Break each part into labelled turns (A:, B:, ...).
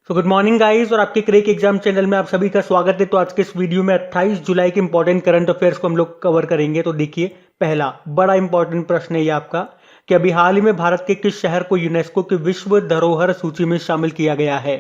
A: Good morning guys और आपके crack exam channel में आप सभी का स्वागत है। तो आज के इस वीडियो में 28 जुलाई के इंपॉर्टेंट करंट अफेयर्स को हम लोग कवर करेंगे। तो देखिए, पहला बड़ा इंपॉर्टेंट प्रश्न है ये आपका कि अभी हाल ही में भारत के किस शहर को यूनेस्को की विश्व धरोहर सूची में शामिल किया गया है।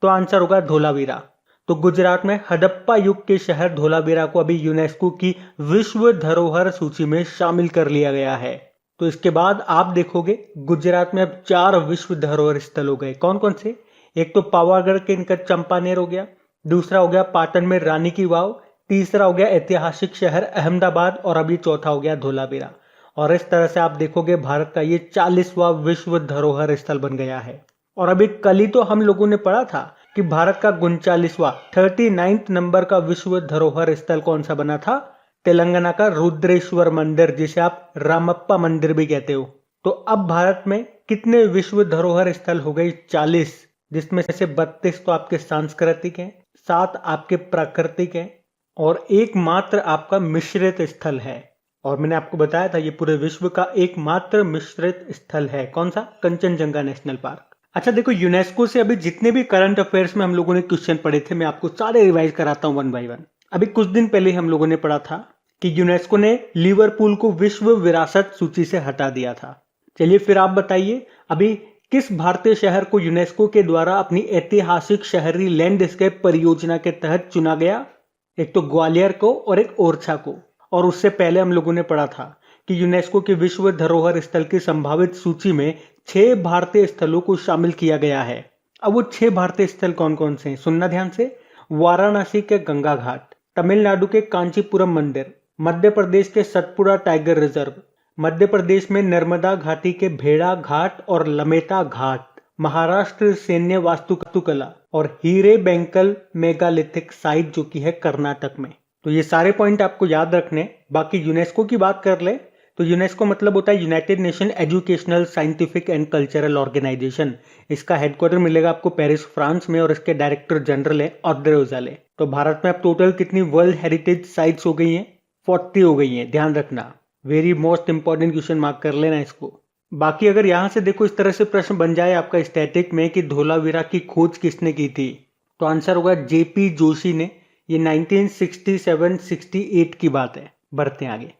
A: तो आंसर होगा धोलावीरा। तो गुजरात में हड़प्पा युग के शहर धोलावीरा को अभी यूनेस्को की विश्व धरोहर सूची में शामिल कर लिया गया है। तो इसके बाद आप देखोगे गुजरात में अब 4 विश्व धरोहर स्थल हो गए। कौन कौन से? एक तो पावागढ़ के निकट चंपानेर हो गया, दूसरा हो गया पाटन में रानी की वाव, तीसरा हो गया ऐतिहासिक शहर अहमदाबाद और अभी चौथा हो गया धोलावीरा। और इस तरह से आप देखोगे भारत का ये 40वां विश्व धरोहर स्थल बन गया है। और अभी कल ही तो हम लोगों ने पढ़ा था कि भारत का 39वां 39 नंबर का विश्व धरोहर स्थल कौन सा बना था? तेलंगाना का रुद्रेश्वर मंदिर, जिसे आप रामप्पा मंदिर भी कहते हो। तो अब भारत में कितने विश्व धरोहर स्थल हो गए? 40, जिसमें से 32 तो आपके सांस्कृतिक हैं, 7 आपके प्राकृतिक हैं और एकमात्र आपका मिश्रित स्थल है। और मैंने आपको बताया था ये पूरे विश्व का एकमात्र मिश्रित स्थल है। कौन सा? Kanchenjunga national park. अच्छा देखो, यूनेस्को से अभी जितने भी करंट अफेयर्स में हम लोगों ने क्वेश्चन पढ़े थे, मैं आपको सारे रिवाइज कराता हूँ वन बाय वन। अभी कुछ दिन पहले हम लोगों ने पढ़ा था कि यूनेस्को ने लिवरपूल को विश्व विरासत सूची से हटा दिया था। चलिए फिर आप बताइए, अभी किस भारतीय शहर को यूनेस्को के द्वारा अपनी ऐतिहासिक शहरी लैंडस्केप परियोजना के तहत चुना गया? एक तो ग्वालियर को और एक ओरछा को। और उससे पहले हम लोगों ने पढ़ा था कि यूनेस्को के विश्व धरोहर स्थल की संभावित सूची में 6 भारतीय स्थलों को शामिल किया गया है। अब वो 6 भारतीय स्थल कौन कौन से हैं? सुनना ध्यान से। वाराणसी के गंगा घाट, तमिलनाडु के कांचीपुरम मंदिर, मध्य प्रदेश के सतपुड़ा टाइगर रिजर्व, मध्य प्रदेश में नर्मदा घाटी के भेड़ा घाट और लमेता घाट, महाराष्ट्र सैन्य वास्तुकला और हीरे बैंकल मेगालिथिक साइट जो कि है कर्नाटक में। तो ये सारे पॉइंट आपको याद रखने। बाकी यूनेस्को की बात कर ले तो यूनेस्को मतलब होता है United Nation Educational Scientific and Cultural Organization. इसका हेडक्वार्टर मिलेगा आपको पेरिस फ्रांस में और इसके डायरेक्टर जनरल है ऑड्रे ओजाले। तो भारत में अब टोटल कितनी वर्ल्ड हेरिटेज साइट्स हो गई हैं? 40 हो गई हैं, ध्यान रखना। Very most important question mark कर लेना इसको। बाकी अगर यहां से देखो इस तरह से प्रश्न बन जाए आपका स्टैटिक में कि धोलावीरा की खोज किसने की थी, तो आंसर होगा जेपी जोशी ने। ये 1967-68 की बात है। बढ़ते हैं आगे।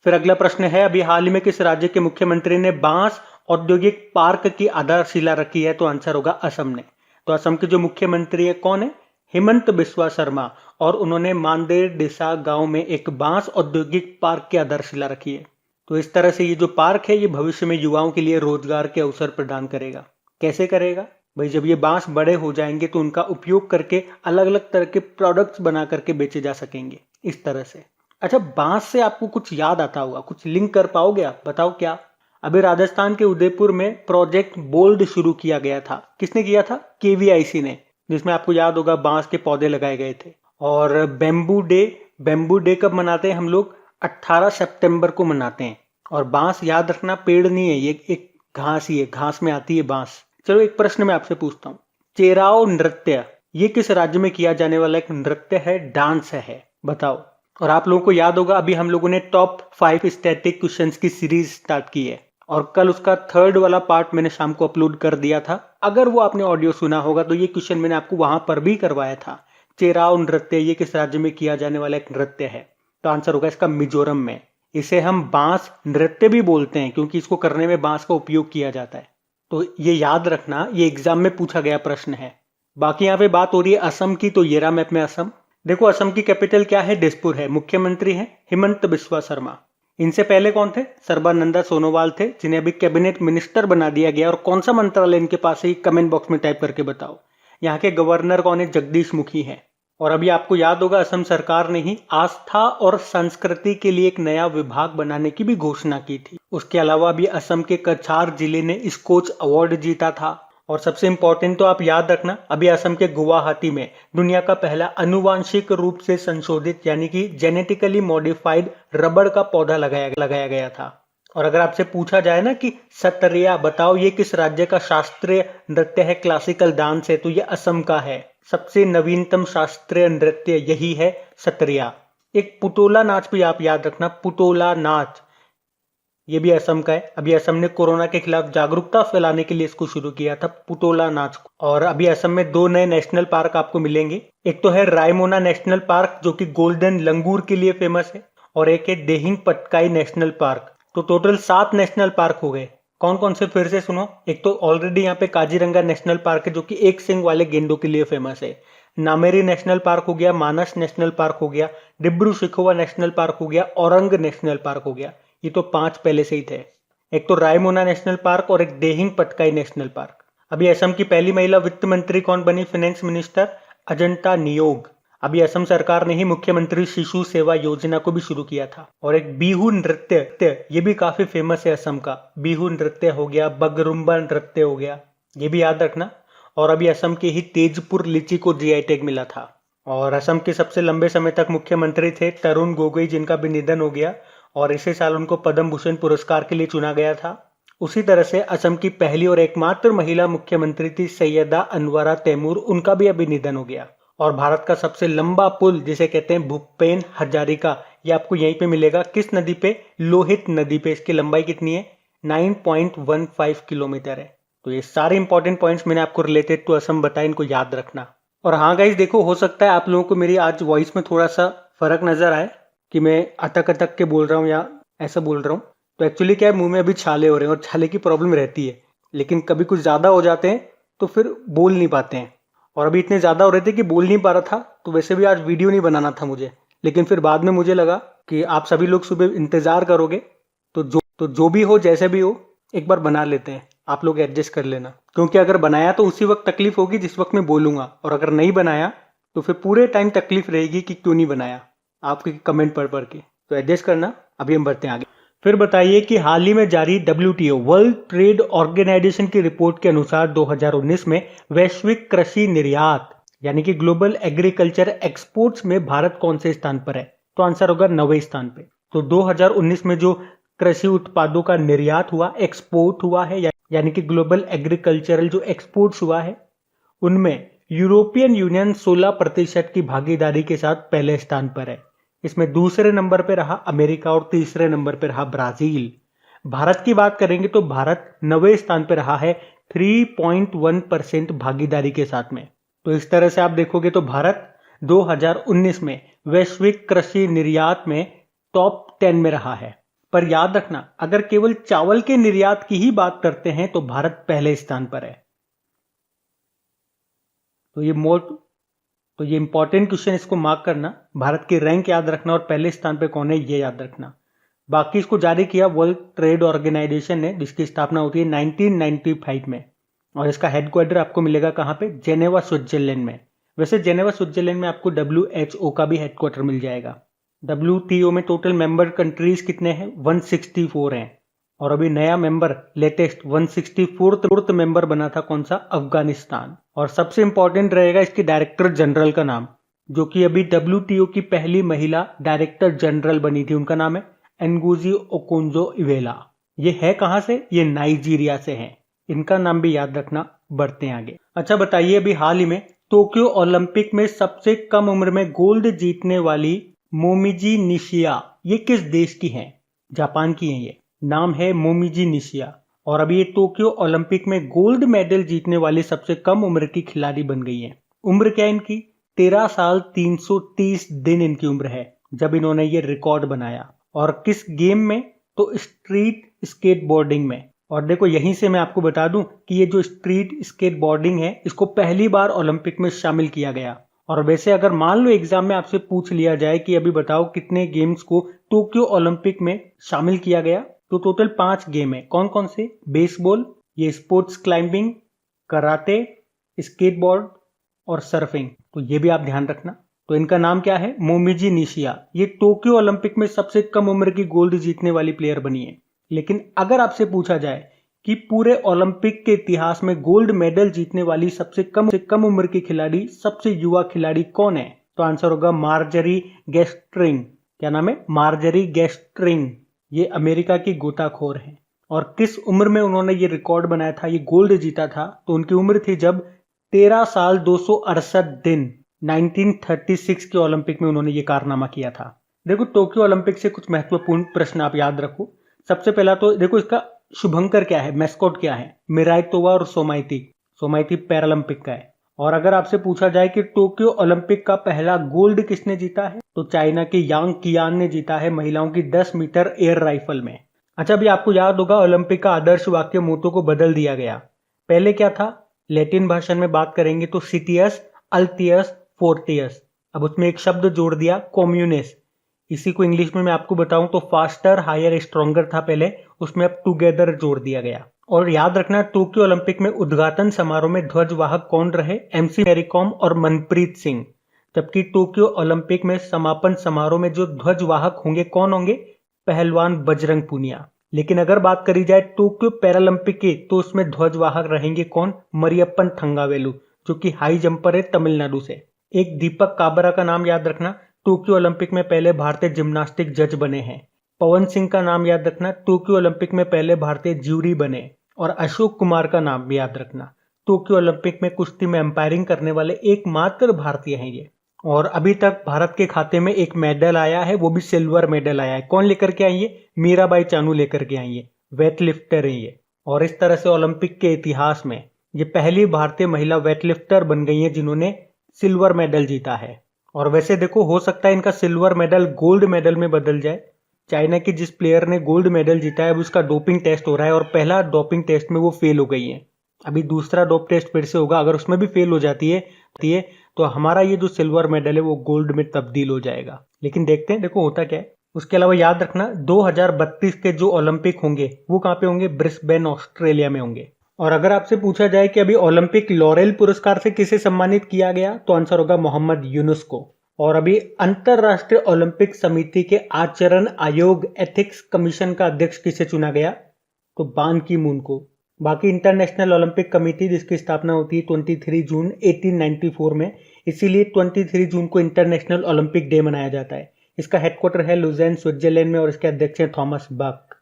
A: फिर अगला प्रश्न है, अभी हाल ही में किस राज्य के मुख्यमंत्री ने बांस औद्योगिक पार्क की आधारशिला रखी है? तो आंसर होगा असम ने। तो असम के जो मुख्यमंत्री है कौन है? हेमंत बिस्वा शर्मा। और उन्होंने मानदेर डिसा गांव में एक बांस औद्योगिक पार्क की आधारशिला रखी है। तो इस तरह से ये जो पार्क है ये भविष्य में युवाओं के लिए रोजगार के अवसर प्रदान करेगा। कैसे करेगा भाई? जब ये बांस बड़े हो जाएंगे तो उनका उपयोग करके अलग अलग तरह के प्रोडक्ट्स बना करके बेचे जा सकेंगे, इस तरह से। अच्छा, बांस से आपको कुछ याद आता होगा, कुछ लिंक कर पाओगे आप? बताओ क्या। अभी राजस्थान के उदयपुर में प्रोजेक्ट बोल्ड शुरू किया गया था। किसने किया था? केवीआईसी ने, जिसमें आपको याद होगा बांस के पौधे लगाए गए थे। और बेम्बू डे कब मनाते हैं हम लोग? 18 सितंबर को मनाते हैं। और बांस याद रखना पेड़ नहीं है, ये एक घास ही है, घास में आती है बांस। चलो एक प्रश्न मैं आपसे पूछता हूँ, चेराओ नृत्य ये किस राज्य में किया जाने वाला एक नृत्य है, डांस है? बताओ। और आप लोगों को याद होगा अभी हम लोगों ने टॉप 5 स्टैटिक क्वेश्चंस की सीरीज स्टार्ट की है और कल उसका 3rd वाला पार्ट मैंने शाम को अपलोड कर दिया था। अगर वो आपने ऑडियो सुना होगा तो ये क्वेश्चन मैंने आपको वहां पर भी करवाया था। चेराओ नृत्य ये किस राज्य में किया जाने वाला एक नृत्य है? तो आंसर होगा इसका मिजोरम में। इसे हम बांस नृत्य भी बोलते हैं क्योंकि इसको करने में बांस का उपयोग किया जाता है। तो ये याद रखना, ये एग्जाम में पूछा गया प्रश्न है। बाकी यहाँ पे बात हो रही है असम की, तो ये रहा मैप में असम। देखो असम की कैपिटल क्या है? दिसपुर है। मुख्यमंत्री है हेमंत बिस्वा शर्मा। इनसे पहले कौन थे? सर्बानंदा सोनोवाल थे, जिन्हें अभी कैबिनेट मिनिस्टर बना दिया गया। और कौन सा मंत्रालय इनके पास है? कमेंट बॉक्स में टाइप करके बताओ। यहाँ के गवर्नर कौन है? जगदीश मुखी है। और अभी आपको याद होगा असम सरकार ने ही आस्था और संस्कृति के लिए एक नया विभाग बनाने की भी घोषणा की थी। उसके अलावा भी असम के कछार जिले ने स्कोच अवार्ड जीता था। और सबसे इंपॉर्टेंट तो आप याद रखना, अभी असम के गुवाहाटी में दुनिया का पहला अनुवांशिक रूप से संशोधित यानी कि जेनेटिकली मॉडिफाइड रबड़ का पौधा लगाया गया था। और अगर आपसे पूछा जाए ना कि सतरिया बताओ ये किस राज्य का शास्त्रीय नृत्य है, क्लासिकल डांस है, तो ये असम का है। सबसे नवीनतम शास्त्रीय नृत्य यही है, सतरिया। एक पुटोला नाच भी आप याद रखना, पुटोला नाच ये भी असम का है। अभी असम ने कोरोना के खिलाफ जागरूकता फैलाने के लिए इसको शुरू किया था, पुतोला नाच को। और अभी असम में 2 नए नेशनल पार्क आपको मिलेंगे। एक तो है रायमोना नेशनल पार्क जो कि गोल्डन लंगूर के लिए फेमस है, और एक है देहिंग पटकाई नेशनल पार्क। तो टोटल 7 नेशनल पार्क हो गए। कौन कौन से फिर से सुनो। एक तो ऑलरेडी यहाँ पे काजीरंगा नेशनल पार्क है जो कि एक सींग वाले गेंडों के लिए फेमस है। नामेरी नेशनल पार्क हो गया, मानस नेशनल पार्क हो गया, डिब्रू शिखोवा नेशनल पार्क हो गया, औरंग नेशनल पार्क हो गया। ये तो 5 पहले से ही थे। एक तो रायमोना नेशनल पार्क और एक देहिंग पटकाई नेशनल पार्क। अभी असम की पहली महिला वित्त मंत्री कौन बनी, फाइनेंस मिनिस्टर अजंता नियोग। अभी असम सरकार ने ही मुख्यमंत्री शिशु सेवा योजना को भी शुरू किया था। और एक बिहू नृत्य, ये भी काफी फेमस है असम का। बिहू नृत्य हो गया, बगरुम्बा नृत्य हो गया, ये भी याद रखना। और अभी असम के ही तेजपुर लीची को जीआई टैग मिला था। और असम के सबसे लंबे समय तक मुख्यमंत्री थे तरुण गोगोई, जिनका भी निधन हो गया और इसी साल उनको पद्म भूषण पुरस्कार के लिए चुना गया था। उसी तरह से असम की पहली और एकमात्र महिला मुख्यमंत्री थी सैयदा अनवरा तैमूर, उनका भी अभी निधन हो गया। और भारत का सबसे लंबा पुल जिसे कहते हैं भूपेन हजारिका, ये आपको यहीं पे मिलेगा। किस नदी पे, लोहित नदी पे। इसकी लंबाई कितनी है, 9.15 किलोमीटर है। तो ये सारे इंपॉर्टेंट पॉइंट्स मैंने आपको रिलेटेड टू असम बताए, इनको याद रखना। और हाँ गाइस देखो, हो सकता है आप लोगों को मेरी आज वॉइस में थोड़ा सा फर्क नजर आए कि मैं अटक अटक के बोल रहा हूँ या ऐसा बोल रहा हूँ। तो एक्चुअली क्या है, मुंह में अभी छाले हो रहे हैं और छाले की प्रॉब्लम रहती है, लेकिन कभी कुछ ज्यादा हो जाते हैं तो फिर बोल नहीं पाते हैं। और अभी इतने ज्यादा हो रहे थे कि बोल नहीं पा रहा था, तो वैसे भी आज वीडियो नहीं बनाना था मुझे, लेकिन फिर बाद में मुझे लगा कि आप सभी लोग सुबह इंतजार करोगे, तो जो भी हो जैसे भी हो एक बार बना लेते हैं। आप लोग एडजस्ट कर लेना, क्योंकि अगर बनाया तो उसी वक्त तकलीफ होगी जिस वक्त मैं बोलूंगा, और अगर नहीं बनाया तो फिर पूरे टाइम तकलीफ रहेगी कि क्यों नहीं बनाया, आपके कमेंट पढ़ के। तो एडजस्ट करना। अभी हम बढ़ते हैं आगे। फिर बताइए कि हाल ही में जारी WTO वर्ल्ड ट्रेड ऑर्गेनाइजेशन की रिपोर्ट के अनुसार 2019 में वैश्विक कृषि निर्यात यानी कि ग्लोबल एग्रीकल्चर एक्सपोर्ट्स में भारत कौन से स्थान पर है। तो आंसर होगा 9वें स्थान पे। तो 2019 में जो कृषि उत्पादों का निर्यात हुआ, एक्सपोर्ट हुआ है, यानी कि ग्लोबल एग्रीकल्चरल जो एक्सपोर्ट्स हुआ है, उनमें यूरोपियन यूनियन 16% की भागीदारी के साथ पहले स्थान पर है। इसमें दूसरे नंबर पर रहा अमेरिका और तीसरे नंबर पर रहा ब्राजील। भारत की बात करेंगे तो भारत 9वें स्थान पर रहा है 3.1% भागीदारी के साथ में। तो इस तरह से आप देखोगे तो भारत 2019 में वैश्विक कृषि निर्यात में टॉप 10 में रहा है। पर याद रखना, अगर केवल चावल के निर्यात की ही बात करते हैं तो भारत पहले स्थान पर है। तो ये इंपॉर्टेंट क्वेश्चन, इसको मार्क करना। भारत की रैंक याद रखना और पहले स्थान पे कौन है ये याद रखना। बाकी इसको जारी किया वर्ल्ड ट्रेड ऑर्गेनाइजेशन ने, जिसकी स्थापना होती है 1995 में। और इसका हेडक्वार्टर आपको मिलेगा कहाँ पे, जेनेवा स्विट्जरलैंड में। वैसे जेनेवा स्विट्जरलैंड में आपको WHO का भी हेडक्वार्टर मिल जाएगा। WTO में टोटल मेंबर कंट्रीज कितने हैं, 164 हैं। और अभी नया मेंबर लेटेस्ट 164th मेंबर बना था, कौन सा, अफगानिस्तान। और सबसे इंपॉर्टेंट रहेगा इसकी डायरेक्टर जनरल का नाम, जो कि अभी WTO की पहली महिला डायरेक्टर जनरल बनी थी, उनका नाम है एनगोजी ओकोंजो-इवेला। ये है कहां से, ये नाइजीरिया से है। इनका नाम भी याद रखना। बढ़ते हैं आगे। अच्छा बताइए, अभी हाल ही में टोक्यो ओलंपिक में सबसे कम उम्र में गोल्ड जीतने वाली मोमिजी निशिया, ये किस देश की हैं, जापान की हैं। ये नाम है मोमिजी निशिया। और अभी ये टोक्यो ओलंपिक में गोल्ड मेडल जीतने वाली सबसे कम उम्र की खिलाड़ी बन गई है। उम्र क्या है इनकी, 13 साल 330 दिन इनकी उम्र है जब इन्होंने ये रिकॉर्ड बनाया। और किस गेम में, तो स्ट्रीट स्केटबोर्डिंग में। और देखो यहीं से मैं आपको बता दूं कि ये जो स्ट्रीट स्केटबोर्डिंग है, इसको पहली बार ओलंपिक में शामिल किया गया। और वैसे अगर मान लो एग्जाम में आपसे पूछ लिया जाए कि अभी बताओ कितने गेम्स को टोक्यो ओलंपिक में शामिल किया गया, तो टोटल 5 गेम है। कौन कौन से, बेसबॉल, ये स्पोर्ट्स क्लाइंबिंग, कराटे, स्केटबोर्ड और सर्फिंग। तो ये भी आप ध्यान रखना। तो इनका नाम क्या है, मोमिजी निशिया। ये टोक्यो ओलंपिक में सबसे कम उम्र की गोल्ड जीतने वाली प्लेयर बनी है। लेकिन अगर आपसे पूछा जाए कि पूरे ओलंपिक के इतिहास में गोल्ड मेडल जीतने वाली सबसे कम उम्र की खिलाड़ी, सबसे युवा खिलाड़ी कौन है, तो आंसर होगा मार्जरी गेस्ट्रिंग। क्या नाम है, मार्जरी गेस्ट्रिंग। ये अमेरिका की गोताखोर है। और किस उम्र में उन्होंने ये रिकॉर्ड बनाया था, ये गोल्ड जीता था, तो उनकी उम्र थी जब 13 साल 268 दिन 1936 के ओलंपिक में उन्होंने ये कारनामा किया था। देखो टोक्यो ओलंपिक से कुछ महत्वपूर्ण प्रश्न आप याद रखो। सबसे पहला तो देखो इसका शुभंकर क्या है, मैस्कॉट क्या है, मिराइतोवा और सोमाइती। सोमाइती पैरालंपिक का है। और अगर आपसे पूछा जाए कि टोक्यो ओलंपिक का पहला गोल्ड किसने जीता है, तो चाइना के यांग कियान ने जीता है महिलाओं की 10 मीटर एयर राइफल में। अच्छा, अभी आपको याद होगा ओलंपिक का आदर्श वाक्य मोटो को बदल दिया गया। पहले क्या था, लैटिन भाषा में बात करेंगे तो सिटियस अल्टियस फोर्टियस। अब उसमें एक शब्द जोड़ दिया, कम्युनिस। इसी को इंग्लिश में मैं आपको बताऊं तो फास्टर हायर स्ट्रॉन्गर था पहले, उसमें अब टुगेदर जोड़ दिया गया। और याद रखना, टोक्यो ओलंपिक में उद्घाटन समारोह में ध्वजवाहक कौन रहे, एमसी मैरीकॉम और मनप्रीत सिंह। जबकि टोक्यो ओलंपिक में समापन समारोह में जो ध्वजवाहक होंगे कौन होंगे, पहलवान बजरंग पूनिया। लेकिन अगर बात करी जाए टोक्यो पैरालंपिक की, तो उसमें ध्वजवाहक रहेंगे कौन, मरियप्पन थंगावेलु, जो कि हाई जंपर है तमिलनाडु से। एक दीपक काबरा का नाम याद रखना, टोक्यो ओलंपिक में पहले भारतीय जिम्नास्टिक जज बने हैं। पवन सिंह का नाम याद रखना, टोक्यो ओलंपिक में पहले भारतीय ज्यूरी बने। और अशोक कुमार का नाम भी याद रखना, टोक्यो ओलंपिक में कुश्ती में एम्पायरिंग करने वाले एकमात्र भारतीय हैं ये। और अभी तक भारत के खाते में एक मेडल आया है, वो भी सिल्वर मेडल आया है। कौन लेकर के आई है, मीराबाई चानू लेकर के आई है, वेट लिफ्टर है ये। और इस तरह से ओलंपिक के इतिहास में ये पहली भारतीय महिला वेट लिफ्टर बन गई है जिन्होंने सिल्वर मेडल जीता है। और वैसे देखो, हो सकता है इनका सिल्वर मेडल गोल्ड मेडल में बदल जाए। चाइना की जिस प्लेयर ने गोल्ड मेडल जीता है, अब उसका डोपिंग टेस्ट हो रहा है और पहला डोपिंग टेस्ट में वो फेल हो गई है। अभी दूसरा डोप टेस्ट फिर से होगा, अगर उसमें भी फेल हो जाती है तो हमारा ये जो सिल्वर मेडल है वो गोल्ड में तब्दील हो जाएगा। लेकिन देखते हैं, देखो होता क्या है। उसके अलावा याद रखना, 2032 के जो ओलंपिक होंगे वो कहाँ पे होंगे, ब्रिस्बेन ऑस्ट्रेलिया में होंगे। और अगर आपसे पूछा जाए कि अभी ओलंपिक लॉरेल पुरस्कार से किसे सम्मानित किया गया, तो आंसर होगा मोहम्मद यूनुस को। और अभी अंतरराष्ट्रीय ओलंपिक समिति के आचरण आयोग एथिक्स कमीशन का अध्यक्ष किसे चुना गया, तो बान की मून को। बाकी इंटरनेशनल ओलंपिक कमेटी जिसकी स्थापना होती है 23 जून 1894 में, इसीलिए 23 जून को इंटरनेशनल ओलंपिक डे मनाया जाता है। इसका हेडक्वार्टर है लुज़ेर्न स्विट्जरलैंड में और इसके अध्यक्ष हैं थॉमस बक।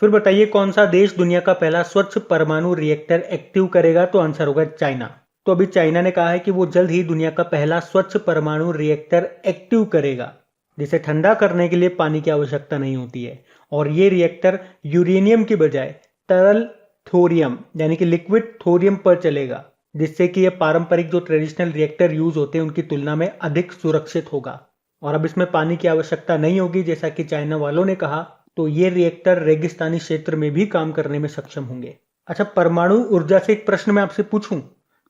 A: फिर बताइए कौन सा देश दुनिया का पहला स्वच्छ परमाणु रिएक्टर एक्टिव करेगा, तो आंसर होगा चाइना। तो अभी चाइना ने कहा है कि वो जल्द ही दुनिया का पहला स्वच्छ परमाणु रिएक्टर एक्टिव करेगा, जिसे ठंडा करने के लिए पानी की आवश्यकता नहीं होती है। और ये रिएक्टर यूरेनियम की बजाय तरल थोरियम यानी कि लिक्विड थोरियम पर चलेगा, जिससे कि ये पारंपरिक जो ट्रेडिशनल रिएक्टर यूज होते हैं उनकी तुलना में अधिक सुरक्षित होगा। और अब इसमें पानी की आवश्यकता नहीं होगी, जैसा कि चाइना वालों ने कहा। तो ये रिएक्टर रेगिस्तानी क्षेत्र में भी काम करने में सक्षम होंगे। अच्छा, परमाणु ऊर्जा से एक प्रश्न मैं आपसे पूछूं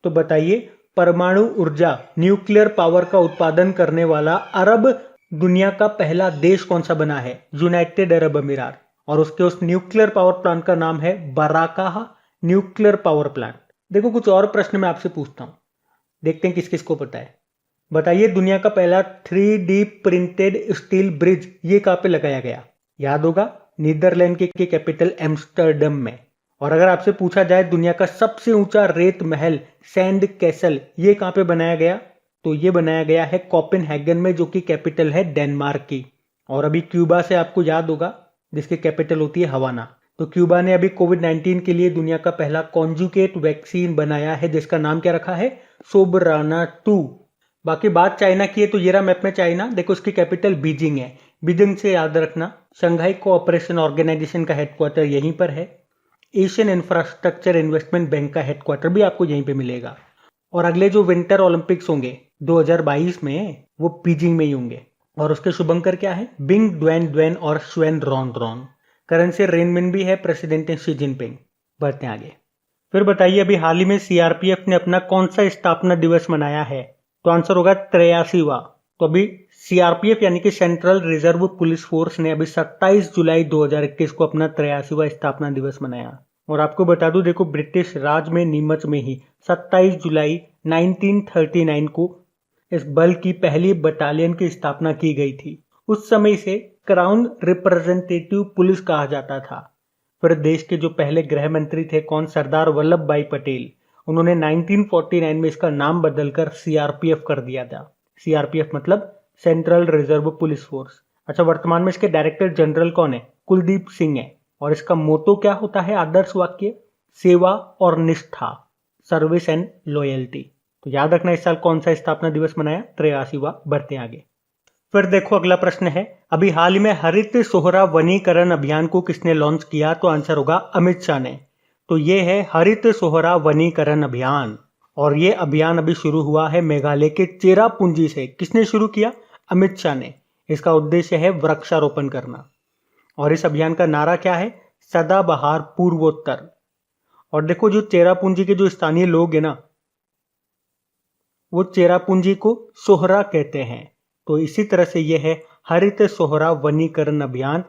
A: तो बताइए, परमाणु ऊर्जा न्यूक्लियर पावर का उत्पादन करने वाला अरब दुनिया का पहला देश कौन सा बना है, यूनाइटेड अरब अमीरात। और उसके उस न्यूक्लियर पावर प्लांट का नाम है बराकाह न्यूक्लियर पावर प्लांट। देखो कुछ और प्रश्न मैं आपसे पूछता हूं, देखते हैं किस किस को पता है। बताइए, दुनिया का पहला 3D प्रिंटेड स्टील ब्रिज ये कहां पे लगाया गया, याद होगा, नीदरलैंड के कैपिटल एम्स्टर्डम में। और अगर आपसे पूछा जाए दुनिया का सबसे ऊंचा रेत महल सैंड कैसल ये कहां पे बनाया गया, तो ये बनाया गया है कोपेनहेगन में, जो कि कैपिटल है डेनमार्क की। और अभी क्यूबा से आपको याद होगा, जिसकी कैपिटल होती है हवाना। तो क्यूबा ने अभी कोविड-19 के लिए दुनिया का पहला कॉन्जुगेट वैक्सीन बनाया है, जिसका नाम क्या रखा है, सोबराना 2। बाकी बात चाइना की है तो ये रहा मैप में चाइना। देखो उसकी कैपिटल बीजिंग है। बीजिंग से याद रखना, शंघाई कोऑपरेशन ऑर्गेनाइजेशन का हेडक्वार्टर यहीं पर है। एशियन इंफ्रास्ट्रक्चर इन्वेस्टमेंट बैंक का हेडक्वार्टर भी आपको यहीं पे मिलेगा। और अगले जो विंटर ओलंपिक्स होंगे 2022 में, वो बीजिंग में ही होंगे। और उसके शुभंकर क्या है, बिंग ड्वेन ड्वेन और श्वेन रॉन रॉन। करेंसी रेनमिन भी है, प्रेसिडेंट है शी जिनपिंग। बढ़ते हैं आगे। फिर बताइए, अभी हाल ही में सीआरपीएफ ने अपना कौन सा स्थापना दिवस मनाया है, तो आंसर होगा 83वां। तो अभी सीआरपीएफ यानी कि सेंट्रल रिजर्व पुलिस फोर्स ने अभी 27 जुलाई 2021 को अपना 83वां स्थापना दिवस मनाया। और आपको बता दूं, देखो ब्रिटिश राज में नीमच में ही 27 जुलाई 1939 को इस बल की पहली बटालियन की स्थापना की गई थी। उस समय इसे क्राउन रिप्रेजेंटेटिव पुलिस कहा जाता था। फिर देश के जो पहले गृह मंत्री थे कौन, सरदार वल्लभ भाई पटेल, उन्होंने 1949 में इसका नाम बदलकर सीआरपीएफ कर दिया था। सीआरपीएफ मतलब सेंट्रल रिजर्व पुलिस फोर्स। अच्छा, वर्तमान में इसके डायरेक्टर जनरल कौन है, कुलदीप सिंह है। और इसका मोटो क्या होता है, आदर्श वाक्य, सेवा और निष्ठा, सर्विस एंड लॉयल्टी। तो याद रखना, इस साल कौन सा स्थापना दिवस मनाया, 83वां। बढ़ते आगे। फिर देखो अगला प्रश्न है, अभी हाल ही में हरित सोहरा वनीकरण अभियान को किसने लॉन्च किया? तो आंसर होगा अमित शाह ने। तो ये है हरित सोहरा वनीकरण अभियान, और ये अभियान अभी शुरू हुआ है मेघालय के चेरापूंजी से। किसने शुरू किया? अमित शाह ने। इसका उद्देश्य है वृक्षारोपण करना, और इस अभियान का नारा क्या है? सदाबहार पूर्वोत्तर। और देखो जो चेरापूंजी के जो स्थानीय लोग हैं ना, वो चेरापूंजी को सोहरा कहते हैं। तो इसी तरह से यह है हरित सोहरा वनीकरण अभियान,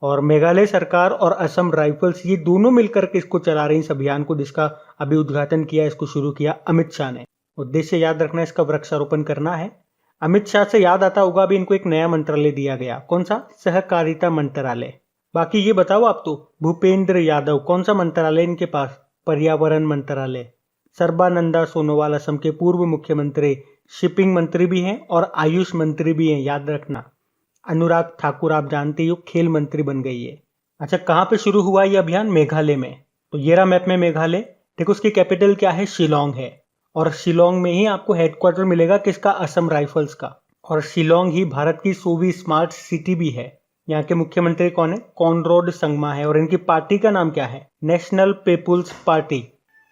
A: और मेघालय सरकार और असम राइफल्स ये दोनों मिलकर के इसको चला रही हैं, इस अभियान को, जिसका अभी उद्घाटन किया, इसको शुरू किया अमित शाह ने। उद्देश्य याद रखना, इसका वृक्षारोपण करना है। अमित शाह से याद आता होगा अभी इनको एक नया मंत्रालय दिया गया। कौन सा? सहकारिता मंत्रालय। बाकी ये बताओ आप तो, भूपेंद्र यादव कौन सा मंत्रालय इनके पास? पर्यावरण मंत्रालय। सर्बानंदा सोनोवाल असम के पूर्व मुख्यमंत्री, शिपिंग मंत्री भी हैं और आयुष मंत्री भी हैं, याद रखना। अनुराग ठाकुर आप जानते हो खेल मंत्री बन गई है। अच्छा, कहाँ पे शुरू हुआ ये अभियान? मेघालय में। तो ये रहा मैप में मेघालय। देखो उसकी कैपिटल क्या है? शिलोंग है, और शिलोंग में ही आपको हेडक्वार्टर मिलेगा किसका? असम राइफल्स का। और शिलोंग ही भारत की 100वीं स्मार्ट सिटी भी है। यहाँ के मुख्यमंत्री कौन है? कॉनराड संगमा है, और इनकी पार्टी का नाम क्या है? National People's Party.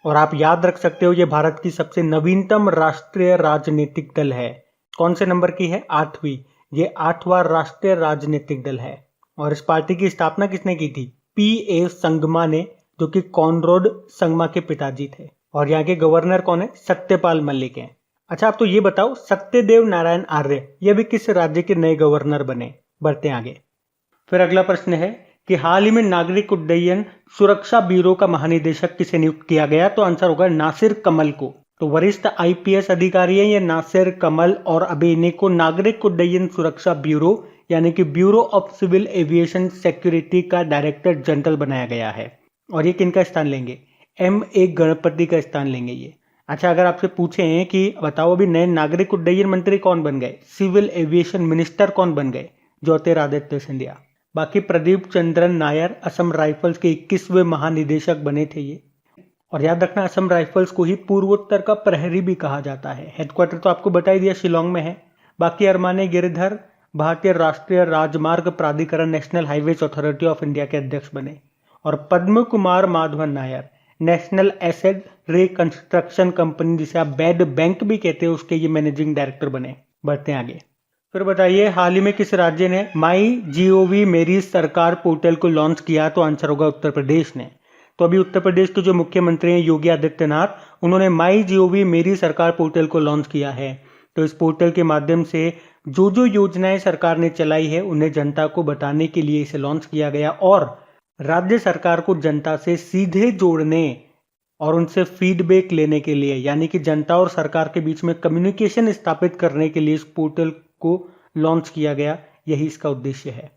A: और आप याद रख सकते हो ये भारत की सबसे नवीनतम राष्ट्रीय राजनीतिक दल है। कौन से नंबर की है? 8वीं। ये 8वां राष्ट्रीय राजनीतिक दल है। और इस पार्टी की स्थापना किसने की थी? P.A. संगमा ने, जो कि कॉनराड संगमा के पिताजी थे। और यहाँ के गवर्नर कौन है? सत्यपाल मलिक हैं। अच्छा, आप तो ये बताओ, सत्यदेव नारायण आर्य ये भी किस राज्य के नए गवर्नर बने? बढ़ते हैं आगे। फिर अगला प्रश्न है कि हाल ही में नागरिक उड्डयन सुरक्षा ब्यूरो का महानिदेशक किसे नियुक्त किया गया? तो आंसर होगा नासिर कमल को। तो वरिष्ठ आईपीएस अधिकारी है ये नासिर कमल, और अभी इन्हीं को नागरिक उड्डयन सुरक्षा ब्यूरो यानी कि Bureau of Civil Aviation Security का डायरेक्टर जनरल बनाया गया है। और ये किनका स्थान लेंगे? M.A. गणपति का स्थान लेंगे ये। अच्छा, अगर आपसे पूछे हैं कि बताओ अभी नए नागरिक उड्डयन मंत्री कौन बन गए? सिविल एविएशन मिनिस्टर कौन बन गए? ज्योतिरादित्य सिंधिया। बाकी प्रदीप चंद्रन नायर असम राइफल्स के 21वें महानिदेशक बने थे ये। और याद रखना, असम राइफल्स को ही पूर्वोत्तर का प्रहरी भी कहा जाता है। हेडक्वार्टर तो आपको बता ही दिया, शिलोंग में है। बाकी अरमाने गिरधर भारतीय राष्ट्रीय राजमार्ग प्राधिकरण national highways authority of India के अध्यक्ष बने। और Padma Kumar Madhavan Nair national asset reconstruction company, जिसे आप बैड बैंक भी कहते हैं, उसके ये मैनेजिंग डायरेक्टर बने। बढ़ते हैं आगे। फिर बताइए, हाल ही में किस राज्य ने MyGov मेरी सरकार पोर्टल को लॉन्च किया? तो आंसर होगा उत्तर प्रदेश ने। तो अभी उत्तर प्रदेश के जो मुख्यमंत्री हैं योगी आदित्यनाथ, उन्होंने MyGov मेरी सरकार पोर्टल को लॉन्च किया है। तो इस पोर्टल के माध्यम से जो योजनाएं सरकार ने चलाई है उन्हें जनता को बताने के लिए इसे लॉन्च किया गया, और राज्य सरकार को जनता से सीधे जोड़ने और उनसे फीडबैक लेने के लिए, यानी कि जनता और सरकार के बीच में कम्युनिकेशन स्थापित करने के लिए इस पोर्टल को लॉन्च किया गया। यही इसका उद्देश्य है।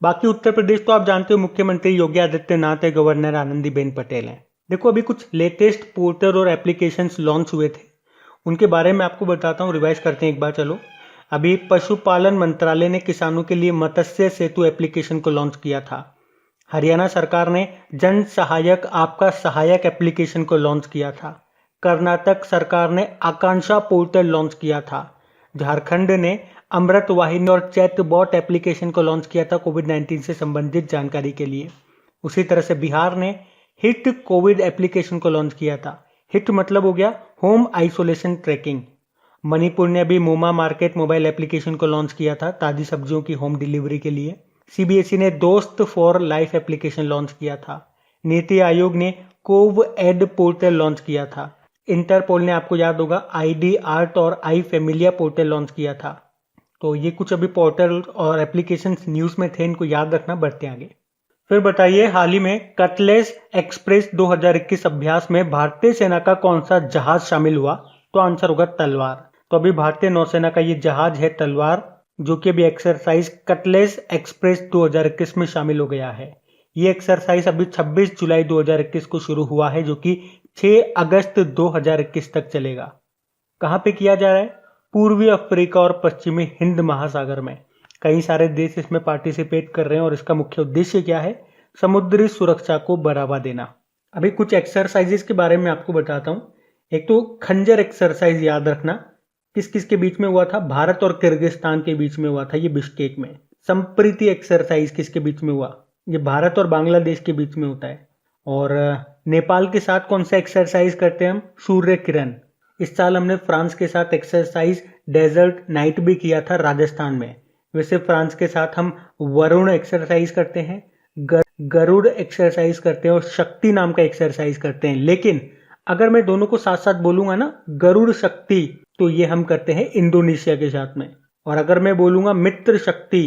A: बाकी उत्तर प्रदेश तो आप जानते हो मुख्यमंत्री योगी आदित्यनाथ है, गवर्नर आनंदीबेन पटेल हैं। देखो अभी कुछ लेटेस्ट पोर्टल और एप्लीकेशंस लॉन्च हुए थे, उनके बारे में आपको बताता हूँ, रिवाइज करते हैं एक बार। चलो, अभी पशुपालन मंत्रालय ने किसानों के लिए मत्स्य सेतु एप्लीकेशन को लॉन्च किया था। हरियाणा सरकार ने जन सहायक आपका सहायक एप्लीकेशन को लॉन्च किया था। कर्नाटक सरकार ने आकांक्षा पोर्टल लॉन्च किया था। झारखंड ने अमृत वाहिनी और चैटबॉट एप्लीकेशन को लॉन्च किया था कोविड-19 से संबंधित जानकारी के लिए। उसी तरह से बिहार ने हिट कोविड एप्लीकेशन को लॉन्च किया था। हिट मतलब हो गया होम आइसोलेशन ट्रैकिंग। मणिपुर ने अभी मोमा मार्केट मोबाइल एप्लीकेशन को लॉन्च किया था ताजी सब्जियों की होम डिलीवरी के लिए। सीबीएसई ने दोस्त फॉर लाइफ एप्लीकेशन लॉन्च किया था। नीति आयोग ने कोव एड पोर्टल लॉन्च किया था। इंटरपोल ने आपको याद होगा आईडी आर्ट और आई फैमिलिया पोर्टल लॉन्च किया था। तो ये कुछ अभी पोर्टल और एप्लीकेशन न्यूज में थे, इनको याद रखना। बढ़ते आगे। फिर बताइए, हाल ही में कटलेस एक्सप्रेस 2021 अभ्यास में भारतीय सेना का कौन सा जहाज शामिल हुआ? तो आंसर होगा तलवार। तो अभी भारतीय नौसेना का ये जहाज है तलवार, जो कि अभी एक्सरसाइज कटलेस एक्सप्रेस 2021 में शामिल हो गया है। ये एक्सरसाइज अभी 26 जुलाई 2021 को शुरू हुआ है, जो कि 6 अगस्त 2021 तक चलेगा। कहाँ पे किया जा रहा है? पूर्वी अफ्रीका और पश्चिमी हिंद महासागर में। कई सारे देश इसमें पार्टिसिपेट कर रहे हैं और इसका मुख्य उद्देश्य क्या है? समुद्री सुरक्षा को बढ़ावा देना। अभी कुछ एक्सरसाइजेस के बारे में आपको बताता हूँ। एक तो खंजर एक्सरसाइज याद रखना, किस किस के बीच में हुआ था? भारत और किर्गिस्तान के बीच में हुआ था, ये बिश्केक में। संप्रीति एक्सरसाइज किसके बीच में हुआ? ये भारत और बांग्लादेश के बीच में होता है। और नेपाल के साथ कौन सा एक्सरसाइज करते हैं हम? सूर्य किरण। इस साल हमने फ्रांस के साथ एक्सरसाइज डेजर्ट नाइट भी किया था राजस्थान में। वैसे फ्रांस के साथ हम वरुण एक्सरसाइज करते हैं, गरुड़ एक्सरसाइज करते हैं और शक्ति नाम का एक्सरसाइज करते हैं। लेकिन अगर मैं दोनों को साथ साथ बोलूंगा ना, गरुड़ शक्ति, तो ये हम करते हैं इंडोनेशिया के साथ में। और अगर मैं बोलूंगा मित्र शक्ति,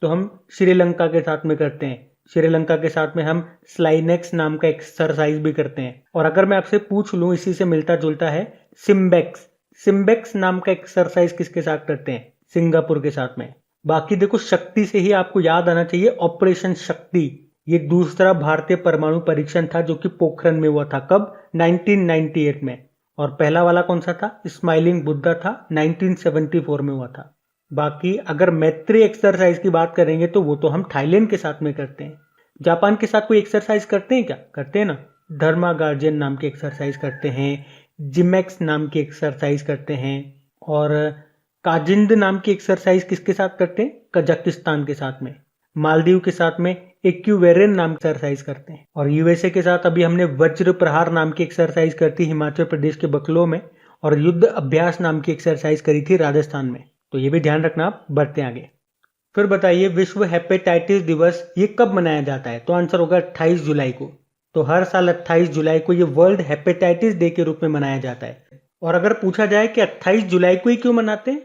A: तो हम श्रीलंका के साथ में करते हैं। श्रीलंका के साथ में हम स्लाइनेक्स नाम का एक्सरसाइज भी करते हैं। और अगर मैं आपसे पूछ लूं, इसी से मिलता जुलता है, सिम्बेक्स नाम का एक्सरसाइज किसके साथ करते हैं? सिंगापुर के साथ में। बाकी देखो, शक्ति से ही आपको याद आना चाहिए ऑपरेशन शक्ति। ये दूसरा भारतीय परमाणु परीक्षण था जो कि पोखरण में हुआ था। कब? 1998 में। और पहला वाला कौन सा था? स्माइलिंग बुद्धा था, 1974 में हुआ था। बाकी अगर मैत्री एक्सरसाइज की बात करेंगे तो वो तो हम थाईलैंड के साथ में करते हैं। जापान के साथ कोई एक्सरसाइज करते हैं क्या? करते हैं ना। धर्मा गार्जियन नाम की एक्सरसाइज करते हैं, जिमेक्स नाम की एक्सरसाइज करते हैं। और काजिंद नाम की एक्सरसाइज किसके साथ करते हैं? कजाकिस्तान के साथ में। मालदीव के साथ में एक्यूवेरियन नाम की एक्सरसाइज करते हैं। और यूएसए के साथ अभी हमने वज्र प्रहार नाम की एक्सरसाइज करती हिमाचल प्रदेश के बकलो में। और युद्ध अभ्यास नाम की एक्सरसाइज करी थी राजस्थान में। तो ये भी ध्यान रखना। आप बढ़ते आगे। फिर बताइए, विश्व हेपेटाइटिस दिवस ये कब मनाया जाता है? तो आंसर होगा 28 जुलाई को। तो हर साल 28 जुलाई को ये वर्ल्ड हेपेटाइटिस डे के रूप में मनाया जाता है। और अगर पूछा जाए कि 28 जुलाई को ही क्यों मनाते हैं,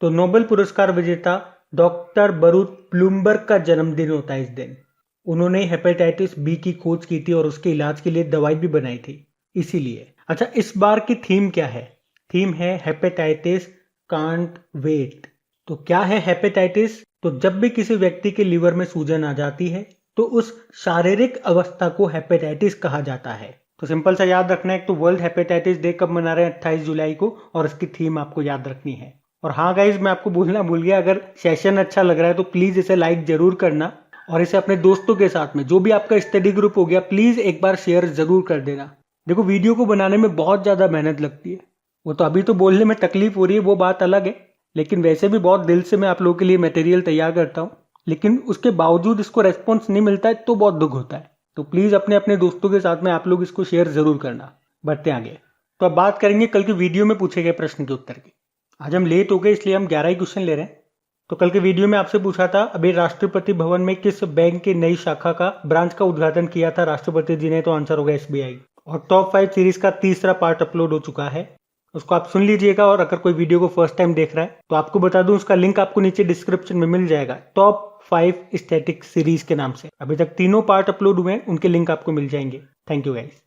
A: तो नोबेल पुरस्कार विजेता डॉक्टर बरूथ प्लूमबर्ग का जन्मदिन होता है इस दिन। उन्होंने हेपेटाइटिस बी की खोज की थी और उसके इलाज के लिए दवाई भी बनाई थी, इसीलिए। अच्छा, इस बार की थीम क्या है? थीम है हेपेटाइटिस कांट वेट। तो क्या है हेपेटाइटिस? तो जब भी किसी व्यक्ति के लीवर में सूजन आ जाती है तो उस शारीरिक अवस्था को हेपेटाइटिस कहा जाता है। तो सिंपल सा याद रखना है, तो वर्ल्ड हेपेटाइटिस डे कब मना रहे हैं? 28 जुलाई को। और इसकी थीम आपको याद रखनी है। और हाँ गाइज, मैं आपको बोलना भूल गया, अगर सेशन अच्छा लग रहा है तो प्लीज इसे लाइक जरूर करना और इसे अपने दोस्तों के साथ में, जो भी आपका स्टडी ग्रुप हो गया, प्लीज एक बार शेयर जरूर कर देना। देखो, वीडियो को बनाने में बहुत ज्यादा मेहनत लगती है। वो तो अभी तो बोलने में तकलीफ हो रही है, वो बात अलग है। लेकिन वैसे भी बहुत दिल से मैं आप लोगों के लिए मटेरियल तैयार करता हूँ। लेकिन उसके बावजूद इसको रेस्पॉन्स नहीं मिलता है तो बहुत दुख होता है। तो प्लीज अपने अपने दोस्तों के साथ में आप लोग इसको शेयर जरूर करना। बढ़ते आगे। तो अब बात करेंगे कल की वीडियो में पूछे गए प्रश्न के उत्तर की। आज हम लेट हो गए इसलिए हम 11 ही क्वेश्चन ले रहे हैं। तो कल के वीडियो में आपसे पूछा था, अभी राष्ट्रपति भवन में किस बैंक की नई शाखा का ब्रांच का उद्घाटन किया था राष्ट्रपति जी ने? तो आंसर होगा SBI। और टॉप 5 सीरीज का तीसरा पार्ट अपलोड हो चुका है, उसको आप सुन लीजिएगा। और अगर कोई वीडियो को फर्स्ट टाइम देख रहा है तो आपको बता दूं, उसका लिंक आपको नीचे डिस्क्रिप्शन में मिल जाएगा। टॉप 5 स्टैटिक सीरीज के नाम से अभी तक तीनों पार्ट अपलोड हुए हैं, उनके लिंक आपको मिल जाएंगे। Thank you guys.